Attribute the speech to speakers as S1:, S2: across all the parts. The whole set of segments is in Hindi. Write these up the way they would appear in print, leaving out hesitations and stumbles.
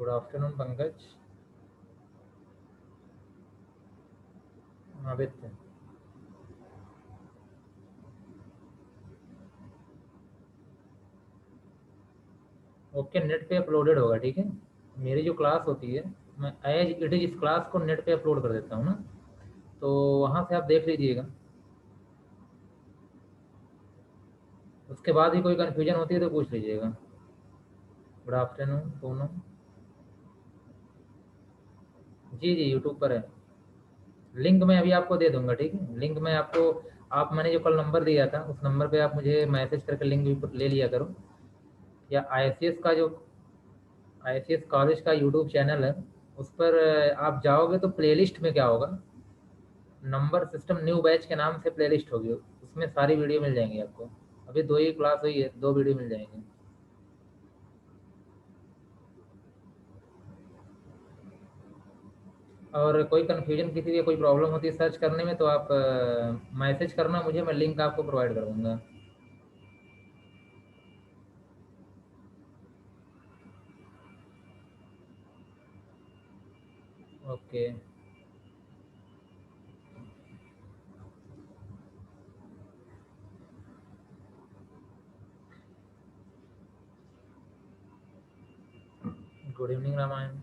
S1: Good afternoon Pankaj. Aditya. Okay, net पे अपलोडेड होगा, ठीक है। मेरी जो क्लास होती है, मैं एज इट इज इस क्लास को नेट पे अपलोड कर देता हूँ ना, तो वहाँ से आप देख लीजिएगा। उसके बाद भी कोई कन्फ्यूजन होती है तो पूछ लीजिएगा। Good afternoon Poonam. जी जी, यूट्यूब पर है। लिंक मैं अभी आपको दे दूंगा, ठीक है। लिंक मैं आपको, आप मैंने जो कल नंबर दिया था उस नंबर पे आप मुझे मैसेज करके लिंक भी ले लिया करो। या आईसीएस का जो आईसीएस कॉलेज का यूट्यूब चैनल है, उस पर आप जाओगे तो प्लेलिस्ट में क्या होगा, नंबर सिस्टम न्यू बैच के नाम से प्लेलिस्ट होगी, उसमें सारी वीडियो मिल जाएंगी आपको। अभी 2 ही क्लास हुई है, 2 वीडियो मिल जाएंगे। और कोई कन्फ्यूजन, किसी की कोई प्रॉब्लम होती है सर्च करने में, तो आप मैसेज करना मुझे, मैं लिंक आपको प्रोवाइड कर दूंगा। ओके। Good evening Ramayan.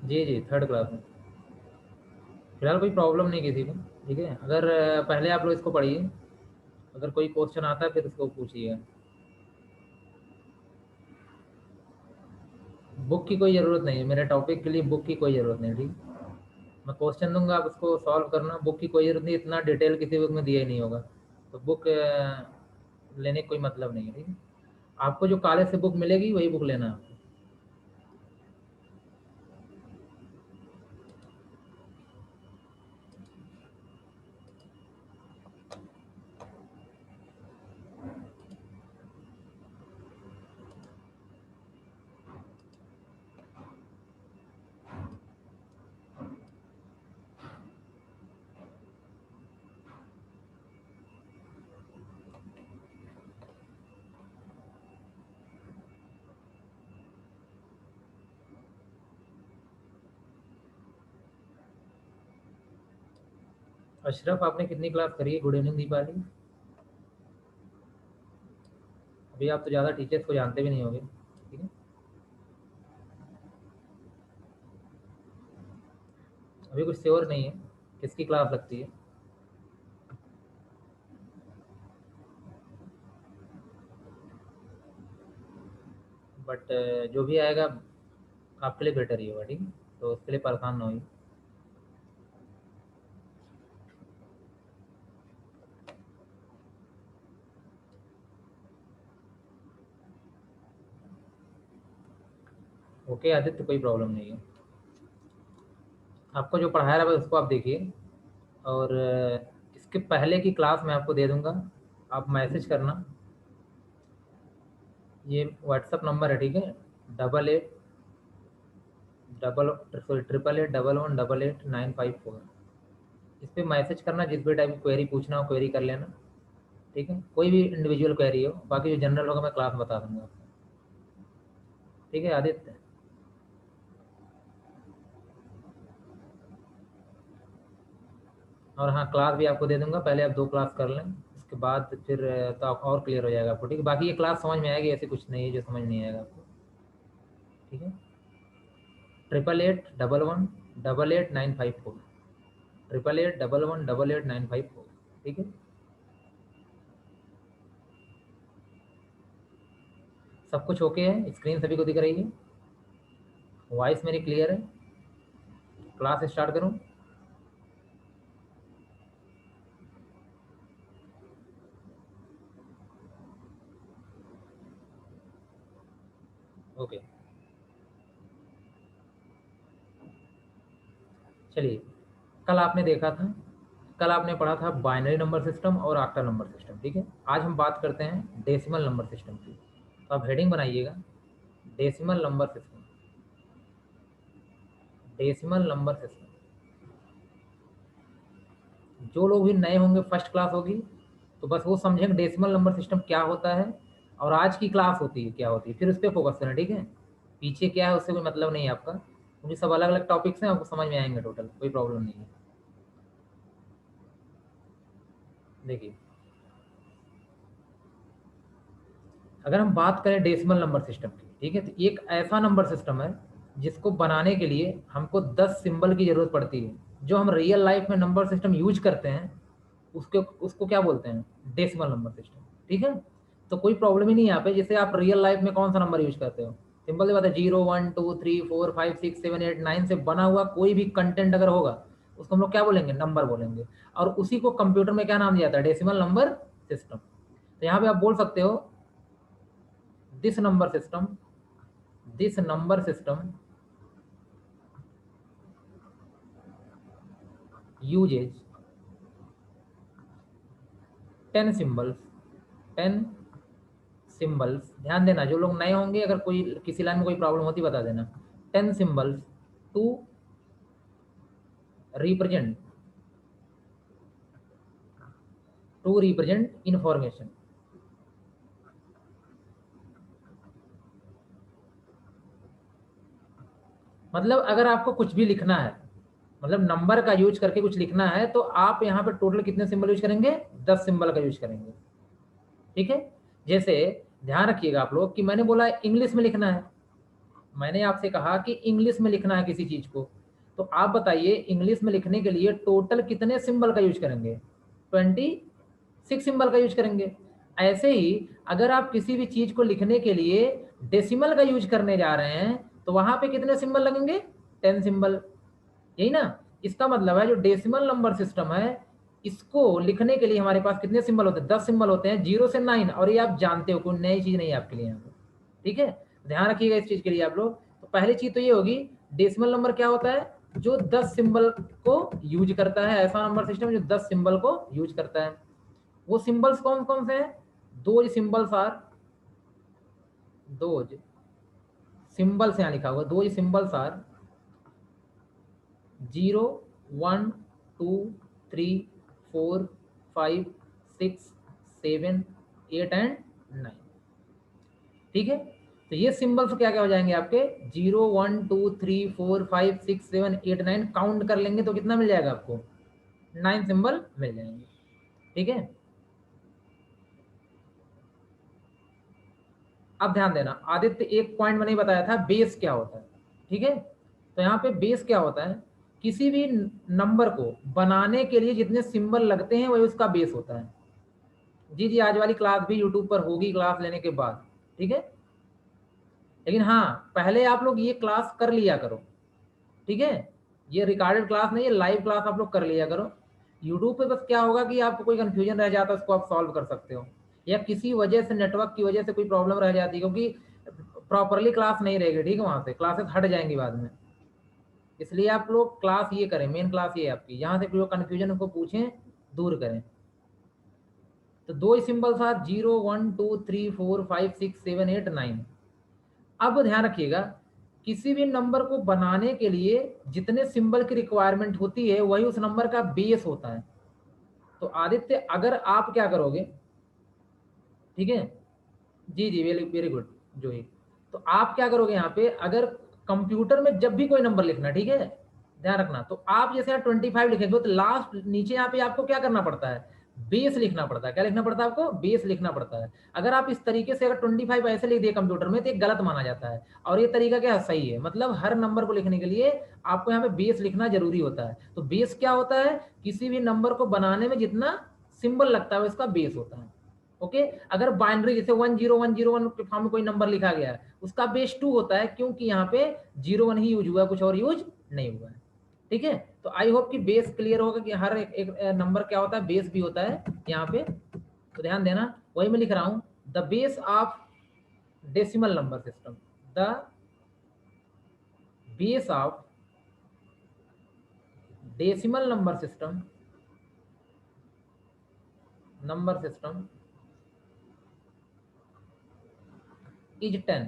S1: जी जी, 3rd क्लास में। फिलहाल कोई प्रॉब्लम नहीं किसी को, ठीक है। अगर पहले आप लोग इसको पढ़िए, अगर कोई क्वेश्चन आता है फिर उसको पूछिए। बुक की कोई ज़रूरत नहीं है, मेरे टॉपिक के लिए बुक की कोई ज़रूरत नहीं, ठीक। मैं क्वेश्चन दूंगा, आप उसको सॉल्व करना। बुक की कोई ज़रूरत नहीं, इतना डिटेल किसी बुक में दिया ही नहीं होगा, तो बुक लेने का कोई मतलब नहीं है, ठीक है। आपको जो कॉलेज से बुक मिलेगी वही बुक लेना है आपको। अशरफ, आपने कितनी क्लास करी है? Good evening Deepali. अभी आप तो ज़्यादा टीचर्स को जानते भी नहीं होंगे, ठीक है। अभी कुछ श्योर नहीं है किसकी क्लास लगती है, बट जो भी आएगा आपके लिए बेटर ही होगा, ठीक है। तो उसके लिए परेशान ना होइए। ओके आदित्य, कोई प्रॉब्लम नहीं है। आपको जो पढ़ाया रहा है उसको आप देखिए, और इसके पहले की क्लास मैं आपको दे दूंगा, आप मैसेज करना। ये व्हाट्सअप नंबर है, ठीक है। 8888111194। इस पर मैसेज करना, जिस भी टाइप की क्वेरी पूछना हो क्वेरी कर लेना, ठीक है। कोई भी इंडिविजुअल क्वेरी हो, बाकी जो जनरल होगा मैं क्लास बता दूंगा आपको, ठीक है आदित्य। और हाँ, क्लास भी आपको दे दूंगा, पहले आप 2 क्लास कर लें, उसके बाद फिर तो आप और क्लियर हो जाएगा आपको, ठीक है। बाकी ये क्लास समझ में आएगी, ऐसे कुछ नहीं है जो समझ नहीं आएगा आपको, ठीक है। 8811118954। 8811118954, ठीक है। सब कुछ ओके है, स्क्रीन सभी को दिख रही है, वॉइस मेरी क्लियर है। क्लास स्टार्ट करूँ? ओके, चलिए। कल आपने देखा था, कल आपने पढ़ा था बाइनरी नंबर सिस्टम और ऑक्टा नंबर सिस्टम, ठीक है। आज हम बात करते हैं डेसिमल नंबर सिस्टम की। तो आप हेडिंग बनाइएगा, decimal number system. Decimal number system. जो लोग भी नए होंगे, फर्स्ट क्लास होगी, तो बस वो समझेंगे डेसिमल नंबर सिस्टम क्या होता है और आज की क्लास होती है क्या होती है, फिर उस पर फोकस करना, ठीक है। पीछे क्या है उससे कोई मतलब नहीं है आपका, क्योंकि सब अलग अलग टॉपिक्स हैं, आपको समझ में आएंगे टोटल, कोई प्रॉब्लम नहीं है। देखिए, अगर हम बात करें डेसिमल नंबर सिस्टम की, ठीक है, तो एक ऐसा नंबर सिस्टम है जिसको बनाने के लिए हमको 10 सिंबल की जरूरत पड़ती है। जो हम रियल लाइफ में नंबर सिस्टम यूज करते हैं उसके उसको क्या बोलते हैं, डेसिमल नंबर सिस्टम, ठीक है। तो कोई प्रॉब्लम ही नहीं है यहाँ पे, जैसे आप रियल लाइफ में कौन सा नंबर यूज करते हो, सिंपल सी बात है, 0 1 2 3 4 5 6 7 8 9 से बना हुआ कोई भी कंटेंट अगर होगा उसको हम लोग क्या बोलेंगे, नंबर बोलेंगे। और उसी को कंप्यूटर में क्या नाम दिया जाता है, डेसिमल नंबर सिस्टम। तो यहाँ पे आप बोल सकते हो this number system uses 10 symbols, 10 symbols, ध्यान देना जो लोग नए होंगे, अगर कोई किसी लाइन में कोई प्रॉब्लम होती बता देना। 10 सिंबल्स टू रिप्रेजेंट इंफॉर्मेशन। मतलब अगर आपको कुछ भी लिखना है, मतलब नंबर का यूज करके कुछ लिखना है, तो आप यहाँ पे टोटल कितने सिंबल यूज करेंगे, 10 सिंबल का यूज करेंगे, ठीक है। जैसे ध्यान रखिएगा आप लोग कि मैंने बोला इंग्लिश में लिखना है, मैंने आपसे कहा कि इंग्लिश में लिखना है किसी चीज को, तो आप बताइए इंग्लिश में लिखने के लिए टोटल कितने सिंबल का यूज करेंगे, 26 सिंबल का यूज करेंगे। ऐसे ही अगर आप किसी भी चीज को लिखने के लिए डेसिमल का यूज करने जा रहे हैं तो वहां पे कितने सिंबल लगेंगे, 10 सिंबल, यही ना। इसका मतलब है जो डेसिमल नंबर सिस्टम है इसको लिखने के लिए हमारे पास कितने सिंबल होते हैं, 10 सिंबल होते हैं, 0 से 9। और ये आप जानते हो, कोई नई चीज नहीं है आपके लिए यहाँ पे, ठीक है। ध्यान रखिएगा इस चीज के लिए आप लोग। तो पहली चीज तो ये होगी, डेसिमल नंबर क्या होता है, जो 10 सिंबल को यूज करता है, ऐसा नंबर सिस्टम जो 10 सिंबल को यूज करता है। वो सिंबल्स कौन कौन से हैं, दो सिंबल्स आर, दो सिंबल्स यहाँ लिखा हुआ, दो सिंबल्स आर 0 1 2 3 4 5 6 7 8 एंड 9, ठीक है। तो ये सिंबल्स क्या क्या हो जाएंगे आपके, 0 1 2 3 4 5 6 7 8 9, काउंट कर लेंगे तो कितना मिल जाएगा आपको, 9 सिंबल मिल जाएंगे, ठीक है। अब ध्यान देना, आदित्य एक पॉइंट मैंने बताया था, बेस क्या होता है, ठीक है। तो यहाँ पे बेस क्या होता है, किसी भी नंबर को बनाने के लिए जितने सिंबल लगते हैं वही उसका बेस होता है। जी जी, आज वाली क्लास भी यूट्यूब पर होगी क्लास लेने के बाद, ठीक है। लेकिन हाँ, पहले आप लोग ये क्लास कर लिया करो, ठीक है। ये रिकॉर्डेड क्लास नहीं है, लाइव क्लास आप लोग कर लिया करो। यूट्यूब पे बस क्या होगा कि आपको कोई कंफ्यूजन रह जाता है उसको आप सॉल्व कर सकते हो, या किसी वजह से नेटवर्क की वजह से कोई प्रॉब्लम रह जाती है, क्योंकि प्रॉपरली क्लास नहीं रहेगी, ठीक है, वहाँ से क्लासेस हट जाएंगी बाद में। इसलिए आप लोग क्लास ये करें, मेन क्लास ये है आपकी, यहाँ से जो कन्फ्यूजन उनको पूछें, दूर करें। तो दो सिंबल था, 0 1 2 3 4 5 6 7 8 9। अब ध्यान रखिएगा, किसी भी नंबर को बनाने के लिए जितने सिंबल की रिक्वायरमेंट होती है वही उस नंबर का बेस होता है। तो आदित्य अगर आप क्या करोगे, ठीक है, जी जी, वेरी वेरी गुड जोई। तो आप क्या करोगे यहाँ पे, अगर कंप्यूटर में जब भी कोई नंबर लिखना, ठीक है, ध्यान रखना, तो आप जैसे यहाँ 25 लिखेंगे तो लास्ट नीचे यहाँ पे आपको क्या करना पड़ता है, बेस लिखना पड़ता है। क्या लिखना पड़ता है आपको, बेस लिखना पड़ता है। अगर आप इस तरीके से अगर 25 ऐसे लिख दिए कंप्यूटर में तो ये गलत माना जाता है, और ये तरीका क्या है, सही है। मतलब हर नंबर को लिखने के लिए आपको यहाँ पे बेस लिखना जरूरी होता है। तो बेस क्या होता है, किसी भी नंबर को बनाने में जितना सिंबल लगता है उसका बेस होता है, ओके। अगर बाइनरी जैसे 1 0 1 0 1 के फॉर्म में कोई नंबर लिखा गया है उसका बेस 2 होता है, क्योंकि यहाँ पे 0 1 ही यूज हुआ है, कुछ और यूज नहीं हुआ है, ठीक है। तो आई होप कि बेस क्लियर होगा कि हर एक नंबर क्या होता है, बेस भी होता है यहाँ पे। तो ध्यान देना, वही मैं लिख रहा हूँ, the base of decimal number system, the base of decimal number system is 10।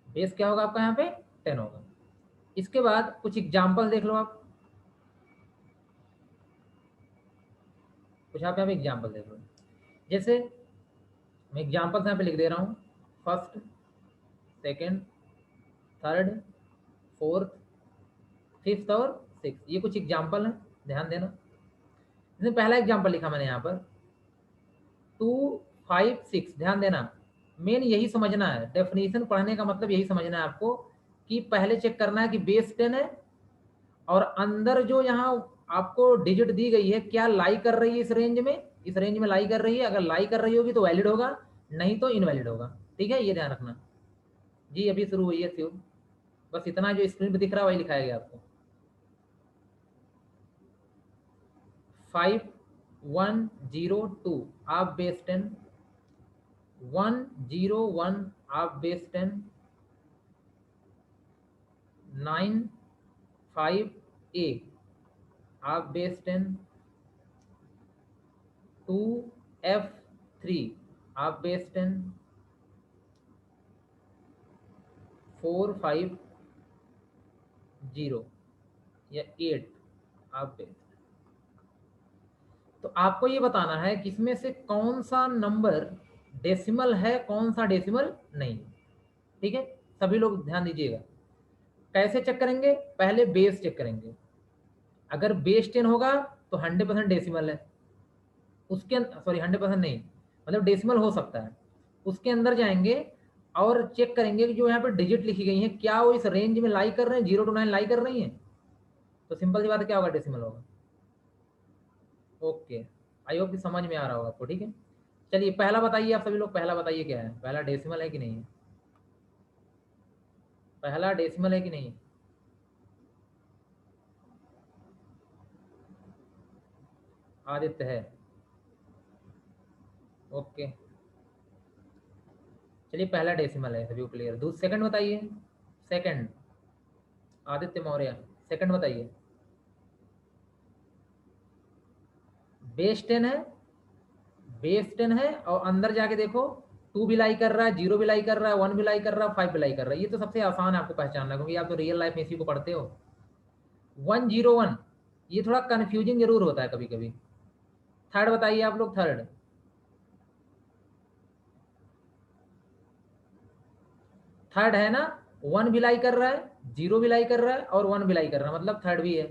S1: Base क्या होगा आपका यहाँ पे, 10 होगा। इसके बाद कुछ एग्जाम्पल देख लो आप, कुछ आप यहाँ पे एग्जाम्पल देख लो। जैसे मैं एग्जाम्पल्स यहाँ पे लिख दे रहा हूँ, first, second, third, fourth, fifth और सिक्स, ये कुछ एग्जाम्पल हैं, ध्यान देना। जैसे पहला एग्जाम्पल लिखा मैंने यहाँ पर 2, 5, 6, ध्यान देना। मेन यही समझना है, डेफिनेशन पढ़ने का मतलब यही समझना है आपको कि पहले चेक करना है कि बेस 10 है और अंदर जो यहाँ आपको डिजिट दी गई है क्या लाई कर रही है इस रेंज में, इस रेंज में लाई कर रही है। अगर लाई कर रही होगी तो वैलिड होगा, नहीं तो इनवैलिड होगा। ठीक है, ये ध्यान रखना। जी अभी शुरू हुई है ट्यूब, बस इतना जो स्क्रीन पे दिख रहा है वही लिखाया गया आपको। 5102 आप बेस 10, 101 आप बेस 10, 95A आप बेस 10, 2F3 आप बेस 10, 450 या 8 आप बेस। तो आपको ये बताना है कि इसमें से कौन सा नंबर डेसिमल है, कौन सा डेसिमल नहीं। ठीक है, सभी लोग ध्यान दीजिएगा। कैसे चेक करेंगे, पहले बेस चेक करेंगे। अगर बेस 10 होगा तो 100% डेसिमल है। उसके सॉरी 100% नहीं, मतलब डेसिमल हो सकता है। उसके अंदर जाएंगे और चेक करेंगे कि जो यहाँ पे डिजिट लिखी गई है क्या वो इस रेंज में लाई कर रहे हैं, 0 to 9 लाई कर रही हैं, तो सिंपल सी बात है क्या होगा, डेसिमल होगा। ओके, आई होप कि समझ में आ रहा होगा आपको। ठीक है, चलिए पहला बताइए, आप सभी लोग पहला बताइए क्या है, पहला डेसिमल है कि नहीं है, पहला डेसिमल है कि नहीं। आदित्य है, ओके। चलिए पहला डेसिमल है, सभी को क्लियर। दूसरा सेकंड बताइए, सेकंड, आदित्य मौर्य, सेकंड बताइए। बेस 10 है, बेस 10 है और अंदर जाके देखो 2 भी लाई कर रहा है, 0 भी लाई कर रहा है, 1 भी लाई कर रहा है, 5 भी लाई कर रहा है। ये तो सबसे आसान है आपको पहचानना, क्योंकि आप तो रियल लाइफ में इसी को पढ़ते हो। 101 ये थोड़ा कंफ्यूजिंग जरूर होता है कभी कभी। थर्ड बताइए आप लोग, थर्ड, थर्ड है ना, 1 भी लाई कर रहा है, 0 भी लाई कर रहा है और 1 भी लाई कर रहा है, मतलब थर्ड भी है।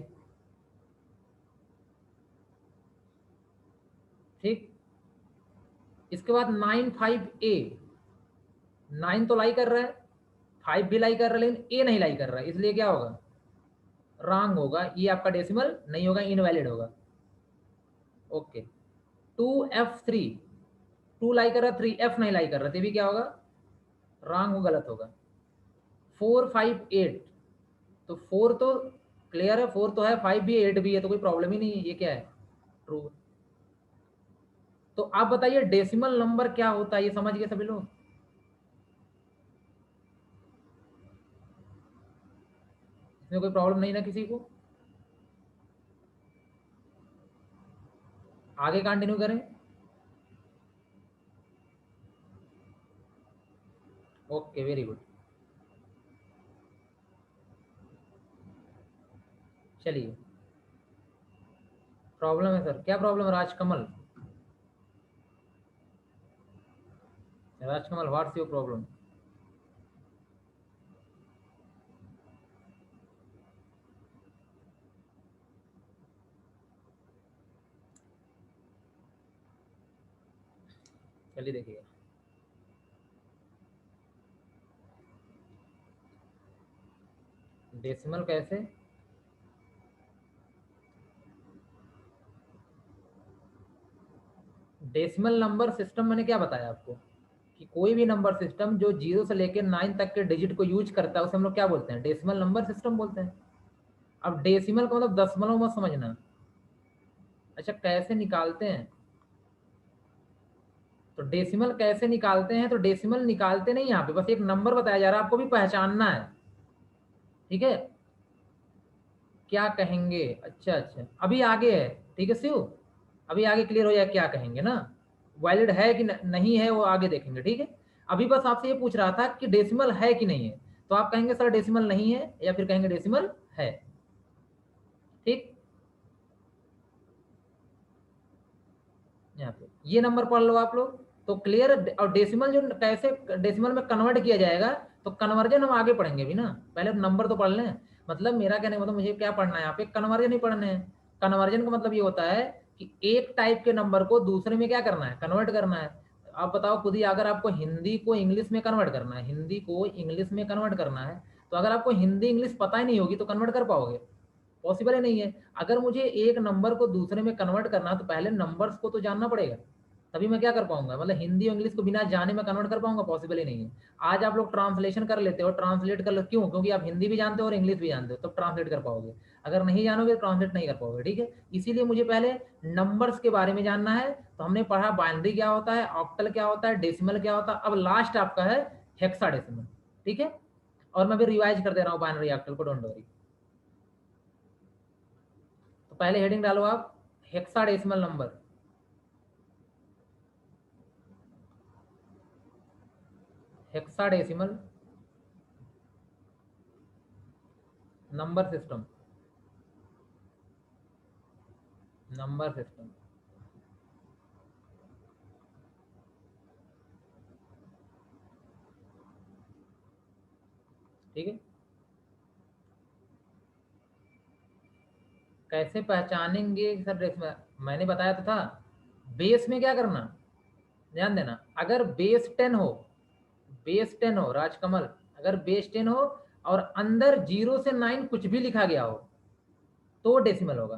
S1: ठीक, इसके बाद 95A, 9 तो लाई कर रहा है, 5 भी लाई कर रहा है, लेकिन ए नहीं लाई कर रहा है, इसलिए क्या होगा, रॉन्ग होगा, ये आपका डेसिमल नहीं होगा, इनवैलिड होगा। ओके, 2F3, 2 लाई कर रहा है, 3F नहीं लाई कर रहा, तो भी क्या होगा, रॉन्ग हो, गलत होगा। 458, तो 4 तो क्लियर है, 4 तो है, 5 भी है, 8 भी है, तो कोई प्रॉब्लम ही नहीं है, ये क्या है, ट्रू। तो आप बताइए डेसिमल नंबर क्या होता है, ये समझ गए सभी लोग। इसमें कोई प्रॉब्लम नहीं ना किसी को, आगे कंटिन्यू करें। Okay, very good. चलिए, प्रॉब्लम है सर, क्या problem, Rajkamal, Rajkamal what's your problem. चलिए देखिए, डेसिमल कैसे, डेसिमल नंबर सिस्टम मैंने क्या बताया आपको कि कोई भी नंबर सिस्टम जो 0 से लेकर 9 तक के डिजिट को यूज करता है उसे हम लोग क्या बोलते हैं, डेसिमल नंबर सिस्टम बोलते हैं। अब डेसिमल का मतलब दशमलव मत समझना। अच्छा, कैसे निकालते हैं, तो डेसिमल कैसे निकालते हैं, तो डेसिमल निकालते नहीं, यहाँ पे बस एक नंबर बताया जा रहा है, आपको भी पहचानना है। ठीक है, क्या कहेंगे, अच्छा अच्छा अभी आगे है, ठीक है शिव, अभी आगे क्लियर हो जाए क्या कहेंगे ना, वैलिड है कि नहीं है वो आगे देखेंगे। ठीक है, अभी बस आपसे ये पूछ रहा था कि डेसिमल है कि नहीं है, तो आप कहेंगे सर डेसिमल नहीं है, या फिर कहेंगे डेसिमल है। ठीक, यहाँ पे ये नंबर पढ़ लो आप लोग तो क्लियर। और डेसिमल जो कैसे डेसिमल में कन्वर्ट किया जाएगा, तो कन्वर्जन हम आगे पढ़ेंगे भी ना, पहले नंबर तो पढ़ लें। मतलब मेरा कहने का मतलब मुझे क्या पढ़ना है यहाँ पे, कन्वर्जन ही पढ़ने हैं। कन्वर्जन का मतलब ये होता है कि एक टाइप के नंबर को दूसरे में क्या करना है, कन्वर्ट करना है। आप बताओ खुद ही, अगर आपको हिंदी को इंग्लिश में कन्वर्ट करना है, हिंदी को इंग्लिश में कन्वर्ट करना है, तो अगर आपको हिंदी इंग्लिश पता ही नहीं होगी तो कन्वर्ट कर पाओगे? पॉसिबल ही नहीं है। अगर मुझे एक नंबर को दूसरे में कन्वर्ट करना तो पहले नंबर्स को तो जानना पड़ेगा, तभी मैं क्या कर पाऊंगा, मतलब हिंदी और इंग्लिश को बिना जाने में कन्वर्ट कर पाऊंगा? पॉसिबल ही नहीं है। आज आप लोग ट्रांसलेशन कर लेते हो, ट्रांसलेट कर लो, क्यों? क्योंकि आप हिंदी भी जानते हो और इंग्लिश भी जानते हो, तब ट्रांसलेट कर पाओगे। अगर नहीं जानोगे तो ट्रांसलेट नहीं कर पाओगे, ठीक है। इसीलिए मुझे पहले नंबर्स के बारे में जानना है। तो हमने पढ़ा बाइनरी क्या होता है, ऑक्टल क्या होता है, डेसिमल क्या होता है, अब लास्ट आपका है हेक्साडेसिमल, ठीक है। और मैं भी रिवाइज कर दे रहा हूँ बाइनरी ऑक्टल को, डोंट वरी। तो पहले हेडिंग डालो आप, hexadecimal number. Hexadecimal number system, number system, ठीक है। कैसे पहचानेंगे सर डेसिमल? मैंने बताया तो था, बेस में क्या करना, ध्यान देना। अगर बेस 10 हो, बेस 10 हो राजकमल, अगर बेस 10 हो और अंदर 0 से 9 कुछ भी लिखा गया हो तो डेसिमल होगा,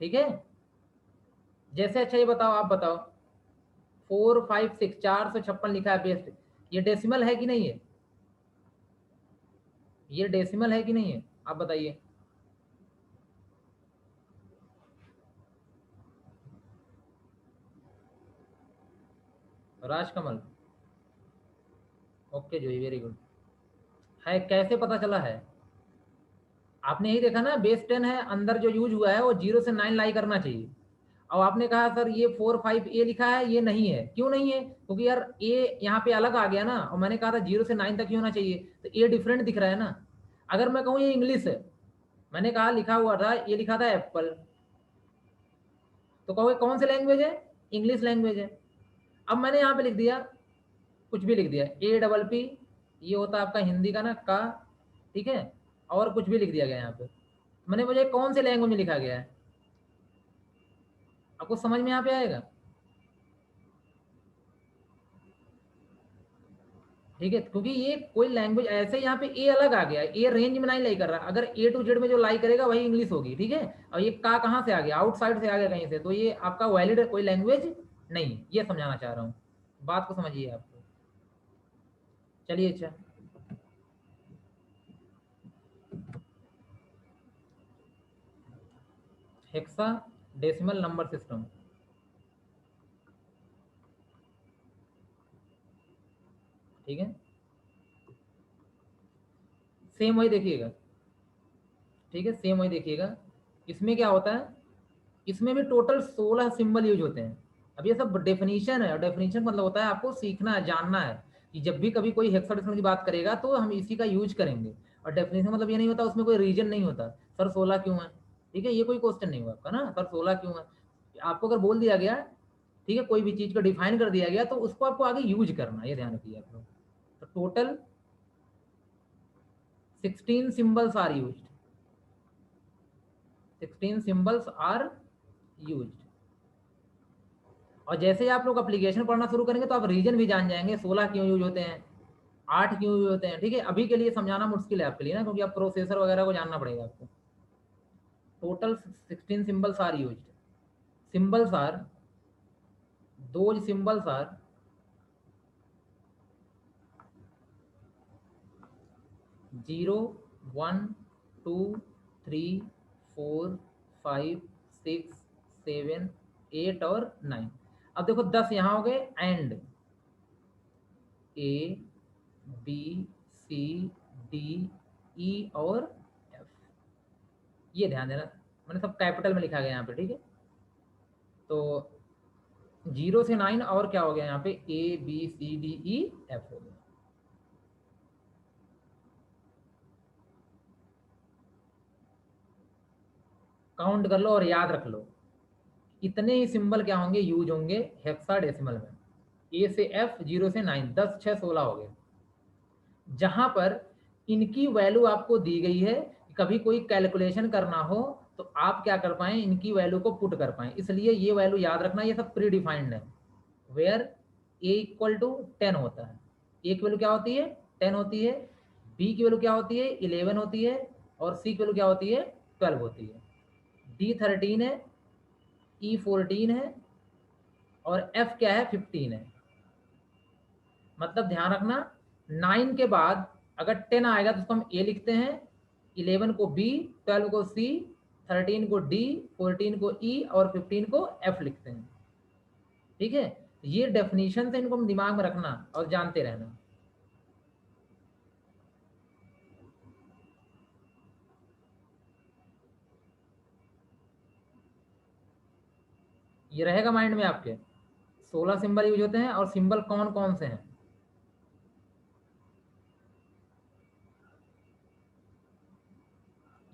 S1: ठीक है। जैसे अच्छा ये बताओ, आप बताओ, 456 456 लिखा है बेस, ये डेसिमल है कि नहीं है? ये डेसिमल है कि नहीं है, आप बताइए। राजकमल, ओके जो, वेरी गुड। है, कैसे पता चला है? आपने यही देखा ना, बेस 10 है, अंदर जो यूज हुआ है वो 0 से 9 लाई करना चाहिए। अब आपने कहा सर ये 4 5 ए लिखा है, ये नहीं है, क्यों नहीं है? क्योंकि यार ए यहाँ पे अलग आ गया ना, और मैंने कहा था 0 से 9 तक ही होना चाहिए, तो ए डिफरेंट दिख रहा है ना। अगर मैं कहूँ ये इंग्लिश है, मैंने कहा लिखा हुआ था, ये लिखा था एप्पल, तो कहोगे कौन सी लैंग्वेज है? इंग्लिश लैंग्वेज है। अब मैंने यहाँ पे लिख दिया, कुछ भी लिख दिया, APP, ये होता है आपका हिंदी का ना का, ठीक है, और कुछ भी लिख दिया गया यहाँ पे। मैंने, मुझे कौन से लैंग्वेज में लिखा गया है, आपको समझ में यहाँ पे आएगा, ठीक है। क्योंकि ये कोई लैंग्वेज ऐसे यहाँ पे ए अलग आ गया है, ए रेंज में नहीं लाई कर रहा, अगर A to Z में जो लाई करेगा वही इंग्लिश होगी, ठीक है। और ये का कहाँ से आ गया, आउटसाइड से आ गया कहीं से, तो ये आपका वैलिड कोई लैंग्वेज नहीं, ये समझाना चाह रहा हूँ, बात को समझिए आपको। चलिए अच्छा, हेक्सा डेसिमल नंबर सिस्टम, ठीक है। सेम वही देखिएगा, ठीक है, सेम वही देखिएगा। इसमें क्या होता है, इसमें भी टोटल 16 सिंबल यूज होते हैं। अब ये सब डेफिनेशन है, और डेफिनेशन मतलब होता है आपको सीखना है, जानना है कि जब भी कभी कोई हेक्साडेसिमल की बात करेगा तो हम इसी का यूज करेंगे। और डेफिनेशन मतलब ये नहीं होता उसमें कोई रीजन नहीं होता, सर 16 क्यों है, ठीक है, ये कोई क्वेश्चन नहीं हुआ आपका ना, सर 16 क्यों है। आपको अगर बोल दिया गया, ठीक है, कोई भी चीज को डिफाइन कर दिया गया तो उसको आपको आगे यूज करना, ये ध्यान रखिए आप लोग। तो total 16 symbols are use, 16 symbols are use. और जैसे ही आप लोग एप्लीकेशन पढ़ना शुरू करेंगे तो आप रीजन भी जान जाएंगे, 16 क्यों यूज होते हैं, 8 क्यों यूज होते हैं, ठीक है। अभी के लिए समझाना मुश्किल है आपके लिए ना, क्योंकि आप प्रोसेसर वगैरह को जानना पड़ेगा आपको। Total 16 symbols are use, symbols are, those symbols are 0 1 2 3 4 5 6 7 8 और 9। अब देखो 10 यहाँ हो गए, and A B C D E और F, ये ध्यान देना, मैंने सब कैपिटल में लिखा गया यहाँ पे, ठीक है। तो 0 से 9 और क्या हो गया यहाँ पे, ABCDEF हो गया। काउंट कर लो और याद रख लो, इतने ही सिंबल क्या होंगे, यूज होंगे हेक्साडेसिमल में। ए से एफ, 0 से 9, 10 6 16 हो गए। जहां पर इनकी वैल्यू आपको दी गई है, कभी कोई कैलकुलेशन करना हो तो आप क्या कर पाए, इनकी वैल्यू को पुट कर पाए। इसलिए ये वैल्यू याद रखना, ये सब प्री डिफाइंड है। वेयर ए इक्वल टू 10 होता है, ए की वैल्यू क्या होती है 10 होती है, बी की वैल्यू क्या होती है 11 होती है, और सी की वैल्यू क्या होती है 12 होती है। डी 13 है, ई 14 है, और एफ क्या है 15 है। मतलब ध्यान रखना, 9 के बाद अगर 10 आएगा तो उसको हम ए लिखते हैं, 11 को बी, 12 को सी, 13 को डी, 14 को ई, और 15 को एफ लिखते हैं। ठीक है, ये डेफिनेशन से इनको दिमाग में रखना और जानते रहना। ये रहेगा माइंड में आपके। 16 सिंबल यूज होते हैं, और सिंबल कौन कौन से हैं,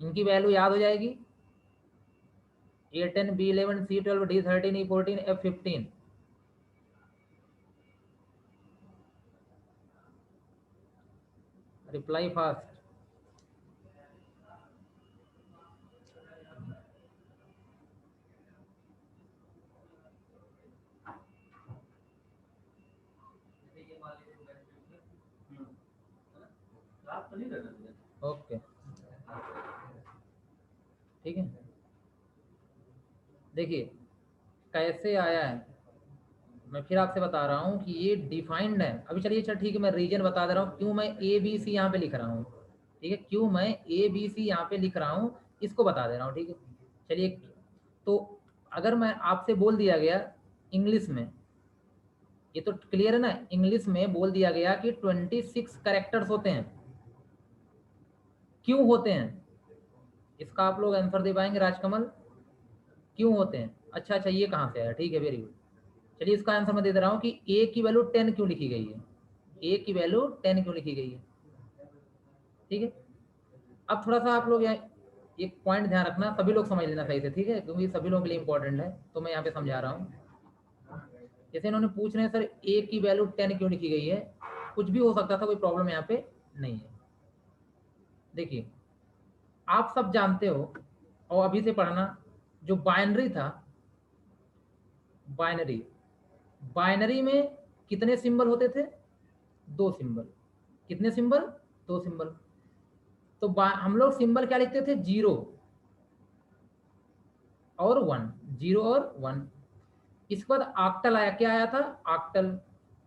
S1: इनकी वैल्यू याद हो जाएगी। A10, B11, C12, D13, E14, F15। Reply fast. Okay, ठीक है। देखिए कैसे आया है, मैं फिर आपसे बता रहा हूँ कि ये डिफाइंड है अभी। चलिए चल ठीक है, मैं रीजन बता दे रहा हूँ क्यों मैं ए बी सी यहाँ पे लिख रहा हूँ। ठीक है, क्यों मैं ए बी सी यहाँ पे लिख रहा हूँ, इसको बता दे रहा हूँ। ठीक है, चलिए। तो अगर मैं आपसे बोल दिया गया इंग्लिश में, ये तो क्लियर है ना, इंग्लिश में बोल दिया गया कि 26 कैरेक्टर्स होते हैं। क्यों होते हैं, इसका आप लोग आंसर दे पाएंगे राजकमल, क्यों होते हैं? अच्छा अच्छा, ये कहाँ से आया, ठीक है, वेरी गुड। चलिए इसका आंसर मैं दे दे रहा हूँ कि ए की वैल्यू 10 क्यों लिखी गई है, ए की वैल्यू 10 क्यों लिखी गई है। ठीक है, अब थोड़ा सा आप लोग यहाँ एक पॉइंट ध्यान रखना, सभी लोग समझ लेना सही से, ठीक है, क्योंकि सभी लोगों के लिए इंपॉर्टेंट है, तो मैं यहाँ पे समझा रहा हूँ। जैसे इन्होंने पूछ रहे हैं सर ए की वैल्यू 10 क्यों लिखी गई है, कुछ भी हो सकता था, कोई प्रॉब्लम यहाँ पे नहीं है। देखिए आप सब जानते हो, और अभी से पढ़ना, जो बाइनरी था, बाइनरी, बाइनरी में कितने सिंबल होते थे, 2 सिंबल। कितने सिंबल, 2 सिंबल। तो हम लोग सिंबल क्या लिखते थे, 0 और 1, 0 और 1। इसके बाद आक्टल आया, क्या आया था, आक्टल।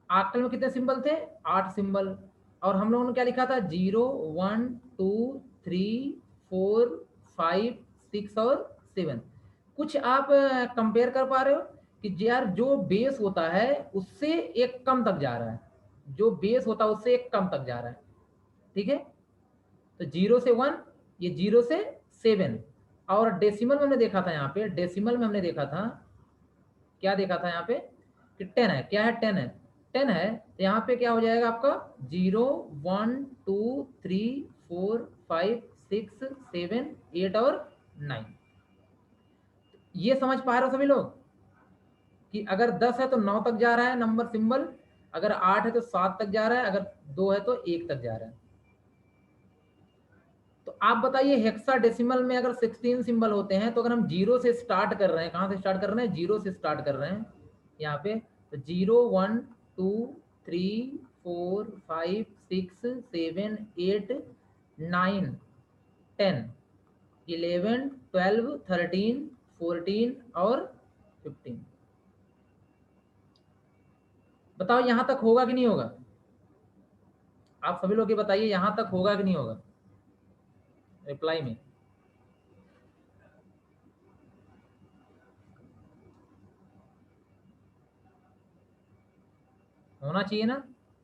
S1: आक्टल में कितने सिंबल थे, 8 सिंबल। और हम लोगों ने क्या लिखा था, 0 1 2 3 4 5 6 और 7। कुछ आप कंपेयर कर पा रहे हो कि यार जो बेस होता है उससे एक कम तक जा रहा है, जो बेस होता है उससे एक कम तक जा रहा है। ठीक है, तो 0 से 1, ये 0 से 7। और डेसिमल में हमने देखा था, यहाँ पे डेसिमल में हमने देखा था, क्या देखा था यहाँ पे कि 10 है, क्या है 10 है, 10 है। तो यहाँ पे क्या हो जाएगा आपका, 0 1 2 3 4 5 6 7 8 और 9। ये समझ पा रहे हो सभी लोग कि अगर 10 है तो 9 तक जा रहा है नंबर सिंबल, अगर 8 है तो 7 तक जा रहा है, अगर 2 है तो 1 तक जा रहा है। तो आप बताइए हेक्साडेसिमल में अगर 16 सिंबल होते हैं, तो अगर हम 0 से स्टार्ट कर रहे हैं, कहाँ से स्टार्ट कर रहे हैं, 0 से स्टार्ट कर रहे हैं यहाँ पे, तो 0 1 2 3 4 5 6 7 8 9 10 11 12 13 14 और 15। बताओ यहाँ तक होगा कि नहीं होगा, आप सभी लोग ये बताइए, यहाँ तक होगा कि नहीं होगा, रिप्लाई में। होना चाहिए ना,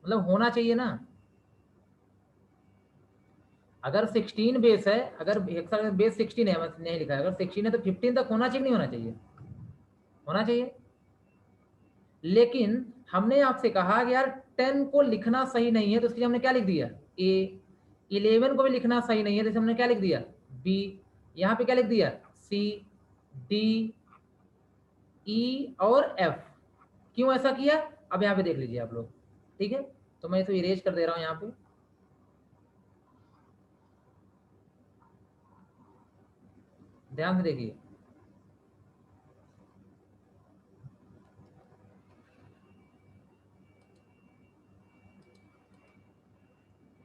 S1: मतलब होना चाहिए ना। अगर 16 बेस है, अगर हेक्सा बेस 16 है, नहीं लिखा है, अगर 16 है तो 15 तक होना चाहिए, नहीं होना चाहिए, होना चाहिए। लेकिन हमने आपसे कहा कि यार 10 को लिखना सही नहीं है, तो इसलिए हमने क्या लिख दिया, ए। 11 को भी लिखना सही नहीं है, तो हमने क्या लिख दिया, बी। यहाँ पे क्या लिख दिया, सी, डी, ई और एफ। क्यों ऐसा किया अब यहाँ पे देख लीजिए आप लोग, ठीक है। तो मैं इसे इरेज कर दे रहा हूँ यहाँ पे, ध्यान से देखिए।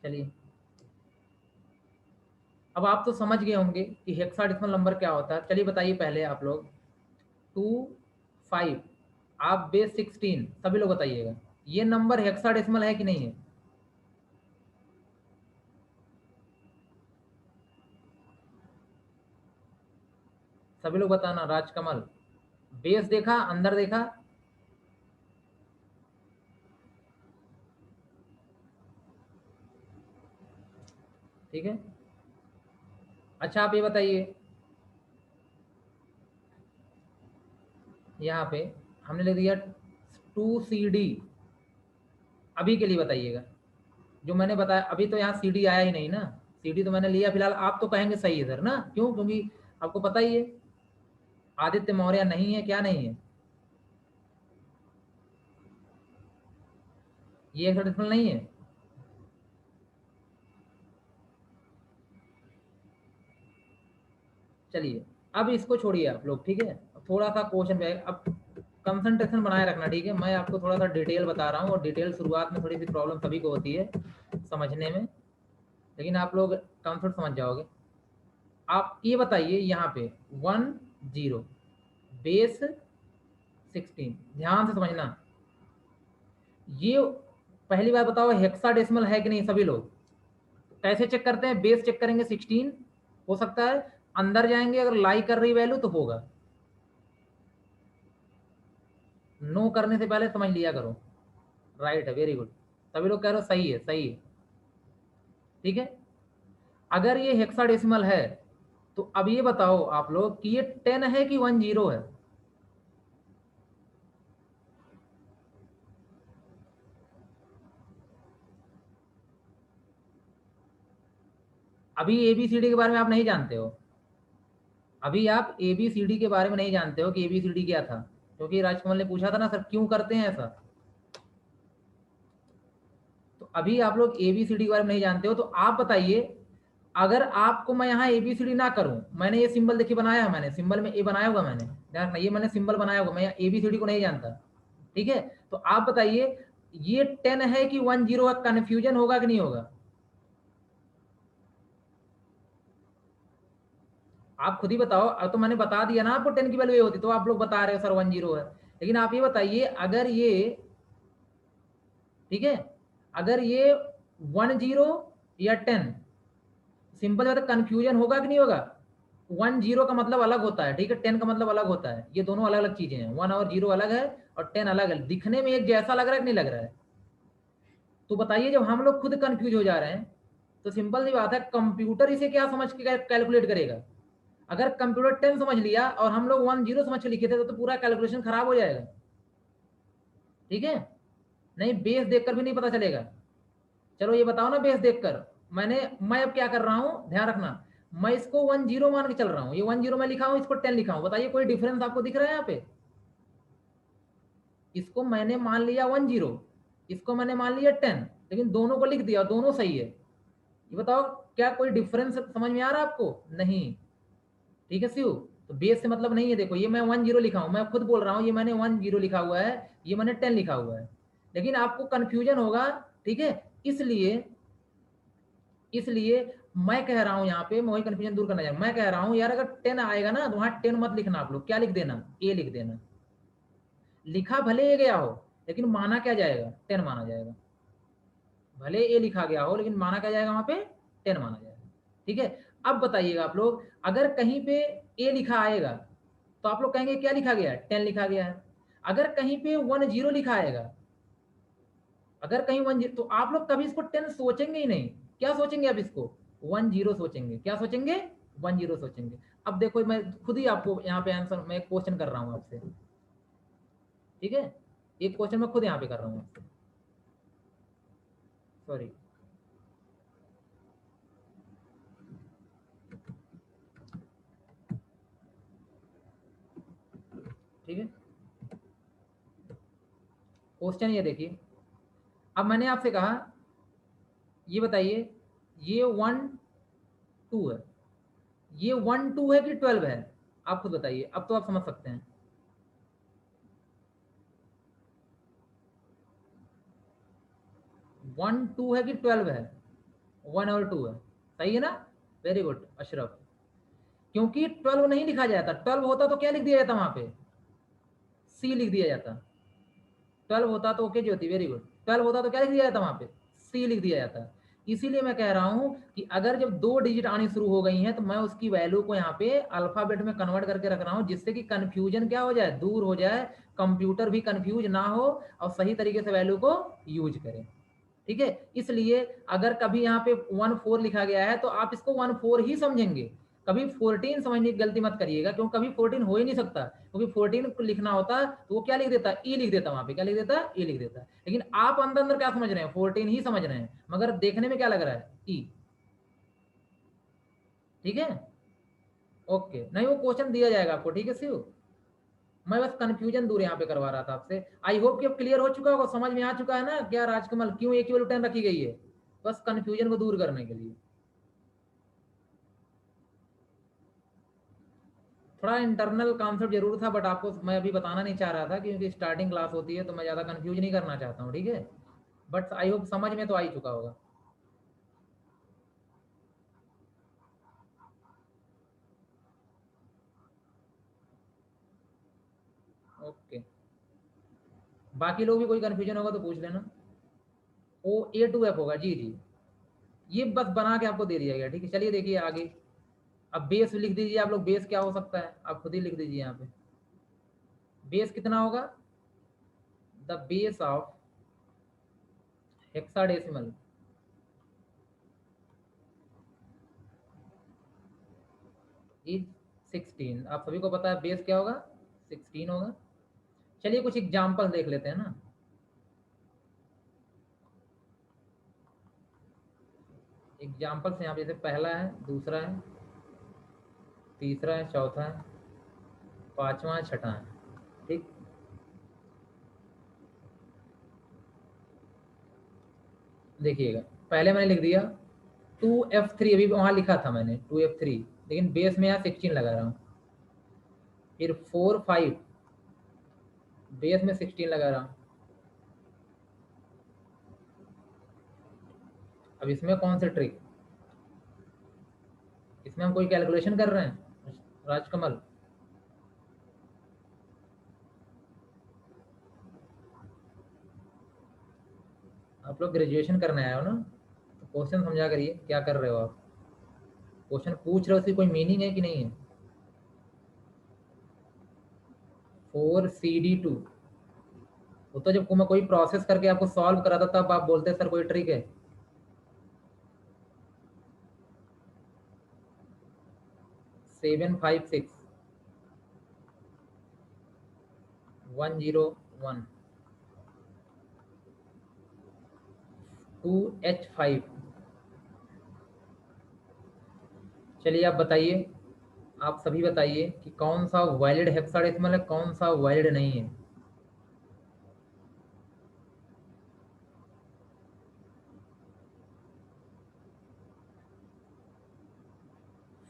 S1: चलिए, अब आप तो समझ गए होंगे कि हेक्साडेसिमल नंबर क्या होता है। चलिए बताइए पहले आप लोग, 2 5 आप बेस 16, सभी लोग बताइएगा ये नंबर हेक्साडेसिमल है कि नहीं है। सभी लोग बताना। राजकमल, बेस देखा, अंदर देखा, ठीक है। अच्छा आप ये बताइए, यहाँ पे हमने लिख दिया 2CD, अभी के लिए बताइएगा। जो मैंने बताया अभी तो यहाँ CD आया ही नहीं ना, CD तो मैंने लिया फिलहाल। आप तो कहेंगे सही है सर ना, क्यों? क्योंकि आपको पता ही है आदित्य मौर्य नहीं है, क्या नहीं है, ये हेक्साडेसिमल नहीं है। चलिए अब इसको छोड़िए आप लोग, ठीक है। थोड़ा सा क्वेश्चन पे अब कंसंट्रेशन बनाए रखना, ठीक है। मैं आपको थोड़ा सा डिटेल बता रहा हूँ, और डिटेल शुरुआत में थोड़ी सी प्रॉब्लम सभी को होती है समझने में, लेकिन आप लोग कंसेप्ट समझ जाओगे। आप ये बताइए यहाँ पे 10 बेस 16, ध्यान से समझना। ये पहली बार बताओ हेक्साडेसिमल है कि नहीं सभी लोग। कैसे चेक करते हैं? बेस चेक करेंगे 16, हो सकता है अंदर जाएंगे, अगर लाई कर रही वैल्यू तो होगा। नो करने से पहले समझ लिया करो। राइट है, वेरी गुड। सभी लोग कह रहे हो सही है, सही है, ठीक है। अगर ये हेक्साडेसिमल है तो अब ये बताओ आप लोग कि ये 10 है कि 10 है। अभी ABCD के बारे में आप नहीं जानते हो, अभी आप ABCD के बारे में नहीं जानते हो कि ABCD क्या था, क्योंकि राजकमल ने पूछा था ना सर क्यों करते हैं ऐसा। तो अभी आप लोग ABCD के बारे में नहीं जानते हो, तो आप बताइए अगर आपको मैं यहाँ ABCD ना करूं, मैंने ये सिंबल देखिए बनाया है, मैंने सिंबल में ए बनाया होगा, मैंने ध्यान रखना, ये मैंने सिंबल बनाया होगा, मैं ABCD को नहीं जानता, ठीक है। तो आप बताइए ये 10 है कि 10 है, कंफ्यूजन होगा कि नहीं होगा? आप खुद ही बताओ। अब तो मैंने बता दिया ना आपको 10 की वैल्यू ये होती, तो आप लोग बता रहे हो सर 10 है। लेकिन आप ये बताइए अगर ये, ठीक है, अगर ये 10 या 10, सिंपल बात है, कंफ्यूजन होगा कि नहीं होगा? 10 का मतलब अलग होता है, ठीक है, 10 का मतलब अलग होता है, ये दोनों अलग अलग चीजें हैं। 1 और 0 अलग है, और 10 अलग है। दिखने में एक जैसा लग रहा है कि नहीं लग रहा है? तो बताइए जब हम लोग खुद कंफ्यूज हो जा रहे हैं, तो सिंपल सी बात है, कंप्यूटर इसे क्या समझ के कैलकुलेट करेगा? अगर कंप्यूटर 10 समझ लिया और हम लोग 10 समझ के लिखे थे, तो पूरा कैलकुलेशन खराब हो जाएगा, ठीक है। नहीं, बेस देखकर भी नहीं पता चलेगा। चलो ये बताओ ना, बेस देखकर मैं अब क्या कर रहा हूँ, ध्यान रखना, मैं इसको 10 मान के चल रहा हूँ, ये 10 मैं लिखा हूँ, इसको 10 लिखा हूँ। बताइए कोई डिफरेंस आपको दिख रहा है यहाँ पे? इसको मैंने मान लिया 10, इसको मैंने मान लिया 10, लेकिन दोनों को लिख दिया, दोनों सही है। ये बताओ क्या कोई डिफरेंस समझ में आ रहा है आपको? नहीं, ठीक है शिव। तो बेस से मतलब नहीं है, देखो ये मैं 10 लिखा हूँ, मैं खुद बोल रहा हूँ ये मैंने 10 लिखा हुआ है, ये मैंने 10 लिखा हुआ है, लेकिन आपको कंफ्यूजन होगा, ठीक है। इसलिए इसलिए मैं कह रहा हूं यहाँ पे, मैं वही कंफ्यूजन दूर करना चाहूँ, मैं कह रहा हूँ यार अगर 10 आएगा ना तो वहां 10 मत लिखना, आप लोग क्या लिख देना, ए लिख देना। लिखा भले ए गया हो, लेकिन माना क्या जाएगा? 10 माना जाएगा। भले ए लिखा गया हो, लेकिन माना क्या जाएगा वहां पे? 10 माना जाएगा, ठीक है। अब बताइएगा आप लोग, अगर कहीं पे ए लिखा आएगा तो आप लोग कहेंगे क्या लिखा गया है? 10 लिखा गया है। अगर कहीं पे 10 लिखा आएगा, अगर कहीं 10, तो आप लोग कभी इसको 10 सोचेंगे ही नहीं। क्या सोचेंगे आप इसको? 10 सोचेंगे। क्या सोचेंगे? 10 सोचेंगे। अब देखो मैं खुद ही आपको यहाँ पे आंसर, मैं एक क्वेश्चन कर रहा हूँ आपसे, ठीक है, एक क्वेश्चन मैं खुद यहाँ पे कर रहा हूँ आपसे, सॉरी, ठीक है। क्वेश्चन ये देखिए, अब मैंने आपसे कहा ये बताइए, ये 1 2 है, ये 1 2 है कि 12 है? आप खुद बताइए, अब तो आप समझ सकते हैं। 1 2 है कि 12 है? 1 और 2 है, सही है ना? Very good Ashraf. क्योंकि 12 नहीं लिखा जाता, 12 होता तो क्या लिख दिया जाता वहां पे? सी लिख दिया जाता। 12 होता तो ओके ज्योति, वेरी गुड। 12 होता तो क्या लिख दिया जाता वहां पे? सी लिख दिया जाता। इसीलिए मैं कह रहा हूं कि अगर जब 2 डिजिट आनी शुरू हो गई हैं तो मैं उसकी वैल्यू को यहाँ पे अल्फाबेट में कन्वर्ट करके रख रहा हूं, जिससे कि कंफ्यूजन क्या हो जाए, दूर हो जाए, कंप्यूटर भी कंफ्यूज ना हो और सही तरीके से वैल्यू को यूज करें। ठीक है, इसलिए अगर कभी यहाँ पे 1 4 लिखा गया है तो आप इसको 1 4 ही समझेंगे, कभी 14 समझने की गलती मत करिएगा, क्योंकि कभी 14 हो ही नहीं सकता, क्योंकि 14 को लिखना होता तो वो क्या लिख देता, ई लिख देता, वहां पे क्या लिख देता, ई लिख देता। लेकिन आप अंदर अंदर क्या समझ रहे हैं, 14 ही समझ रहे हैं, मगर देखने में क्या लग रहा है, ई। ठीक है, ओके, नहीं वो क्वेश्चन दिया जाएगा आपको, ठीक है शिव। मैं बस कंफ्यूजन दूर यहाँ पे करवा रहा था आपसे। आई होप कि अब क्लियर हो चुका होगा, समझ में आ चुका है ना क्या राजकमल, क्यों एक ही 10 रखी गई है, बस कंफ्यूजन को दूर करने के लिए। थोड़ा इंटरनल कॉन्सेप्ट जरूर था, बट आपको मैं अभी बताना नहीं चाह रहा था, क्योंकि स्टार्टिंग क्लास होती है तो मैं ज़्यादा कंफ्यूज नहीं करना चाहता हूँ, ठीक है। बट आई होप समझ में तो आ ही चुका होगा। ओके, बाकी लोग भी कोई कंफ्यूजन होगा तो पूछ लेना। ओ A2F होगा, जी जी, ये बस बना के आपको दे दिया गया, ठीक है। चलिए देखिए आगे, अब बेस लिख दीजिए आप लोग, बेस क्या हो सकता है आप खुद ही लिख दीजिए यहाँ पे। बेस कितना होगा, the base of hexadecimal is 16। आप सभी को पता है बेस क्या होगा, 16 होगा। चलिए कुछ एग्जाम्पल देख लेते हैं ना। एग्जाम्पल्स यहाँ पे जैसे पहला है, दूसरा है, तीसरा है, चौथा है, पांचवा है, छठा है, ठीक। देखिएगा, पहले मैंने लिख दिया 2F3, अभी वहां लिखा था मैंने 2F3, लेकिन बेस में यहाँ 16 लगा रहा हूँ। फिर 4 5, बेस में 16 लगा रहा हूँ। अब इसमें कौन सी ट्रिक, इसमें हम कोई कैलकुलेशन कर रहे हैं राजकमल? आप लोग ग्रेजुएशन करने आए हो ना, तो क्वेश्चन समझा करिए, क्या कर रहे हो आप, क्वेश्चन पूछ रहे हो, उसकी कोई मीनिंग है कि नहीं है। 4CD2, वो तो जब मैं कोई प्रोसेस करके आपको सॉल्व कराता तब आप बोलते सर कोई ट्रिक है। 7 5 6 1 0 1 2H5। चलिए आप बताइए, आप सभी बताइए कि कौन सा वैलिड हेक्साडेसिमल है, कौन सा वैलिड नहीं है।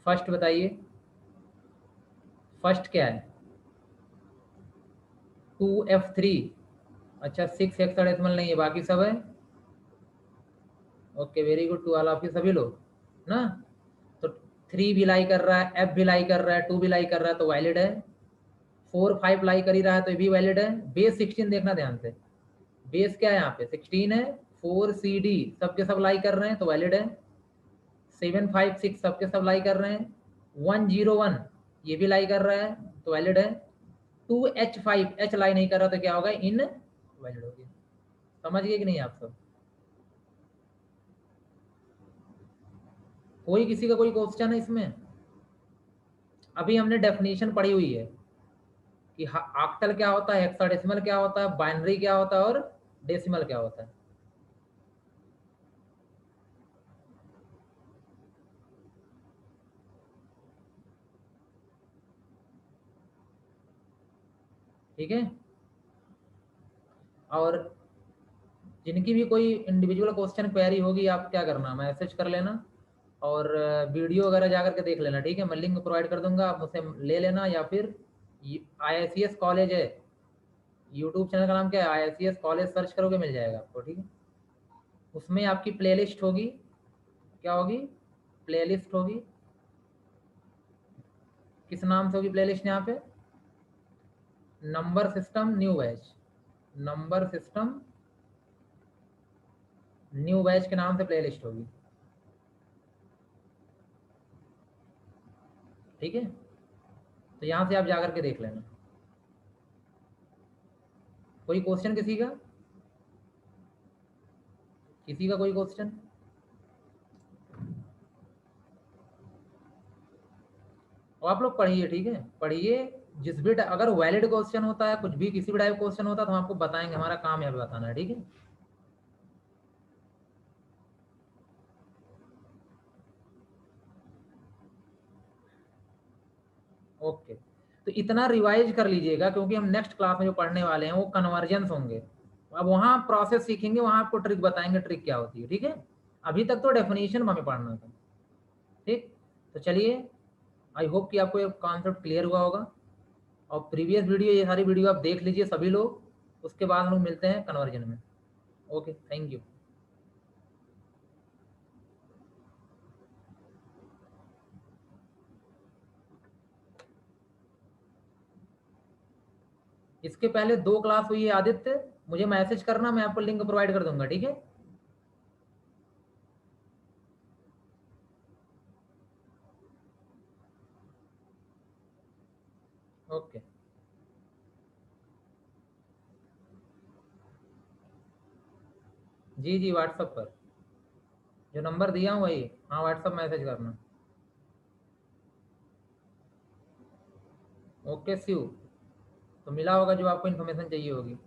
S1: फर्स्ट बताइए, फर्स्ट क्या है, 2F3। अच्छा 6 हेक्साडेसिमल नहीं है, बाकी सब है। Okay very good to all of you, सभी लोग ना। तो 3 भी लाई कर रहा है, F भी लाई कर रहा है, 2 भी लाई कर रहा है, तो वैलिड है। 4 5 लाई कर ही रहा है तो ये भी वैलिड है। बेस 16 देखना ध्यान से, बेस क्या है यहाँ पे 16 है। 4CD सबके सब लाई कर रहे हैं तो वैलिड है। 7 5 6 सबके सब लाई कर रहे हैं। 1 0 1 ये भी लाई कर रहा है तो वैलिड है। 2H5 H लाई नहीं कर रहा तो क्या होगा, इन वैलिड हो गया। समझ गए कि नहीं आप सब? कोई किसी का कोई क्वेश्चन है इसमें? अभी हमने डेफिनेशन पढ़ी हुई है कि ऑक्टल क्या होता है, हेक्साडेसिमल क्या होता है, बाइनरी क्या होता है और डेसिमल क्या होता है। ठीक है, और जिनकी भी कोई इंडिविजुअल क्वेश्चन क्वेरी होगी, आप क्या करना, मैसेज कर लेना और वीडियो वगैरह जा करके देख लेना, ठीक है। मैं लिंक प्रोवाइड कर दूंगा, आप मुझसे ले लेना, या फिर IICS कॉलेज है, यूट्यूब चैनल का नाम क्या है, IICS कॉलेज, सर्च करोगे मिल जाएगा आपको, ठीक है। उसमें आपकी प्लेलिस्ट होगी, क्या होगी, प्लेलिस्ट होगी, किस नाम से होगी प्लेलिस्ट यहाँ पे, number system new batch, number system new batch के नाम से प्लेलिस्ट होगी, ठीक है। तो यहाँ से आप जाकर के देख लेना। कोई क्वेश्चन किसी का, किसी का कोई क्वेश्चन? और आप लोग पढ़िए, ठीक है, पढ़िए। जिस भी अगर वैलिड क्वेश्चन होता है, कुछ भी किसी भी टाइप क्वेश्चन होता है, तो हम आपको बताएंगे, हमारा काम है अभी बताना है, ठीक है। ओके, तो इतना रिवाइज कर लीजिएगा, क्योंकि हम नेक्स्ट क्लास में जो पढ़ने वाले हैं वो कन्वर्जेंस होंगे। अब वहाँ प्रोसेस सीखेंगे, वहाँ आपको ट्रिक बताएंगे, ट्रिक क्या होती है, ठीक है। अभी तक तो डेफिनेशन हमें पढ़ना था, ठीक। तो चलिए, आई होप कि आपको ये कॉन्सेप्ट क्लियर हुआ होगा। और प्रीवियस वीडियो, ये सारी वीडियो आप देख लीजिए सभी लोग, उसके बाद हम लोग मिलते हैं कन्वर्जन में। Okay, thank you. इसके पहले 2 क्लास हुई है आदित्य, मुझे मैसेज करना, मैं आपको लिंक प्रोवाइड कर दूंगा, ठीक है। ओके, जी जी, व्हाट्सएप पर जो नंबर दिया हूँ वही, हाँ, व्हाट्सएप मैसेज करना। ओके शिव, तो मिला होगा जो आपको इन्फॉर्मेशन चाहिए होगी।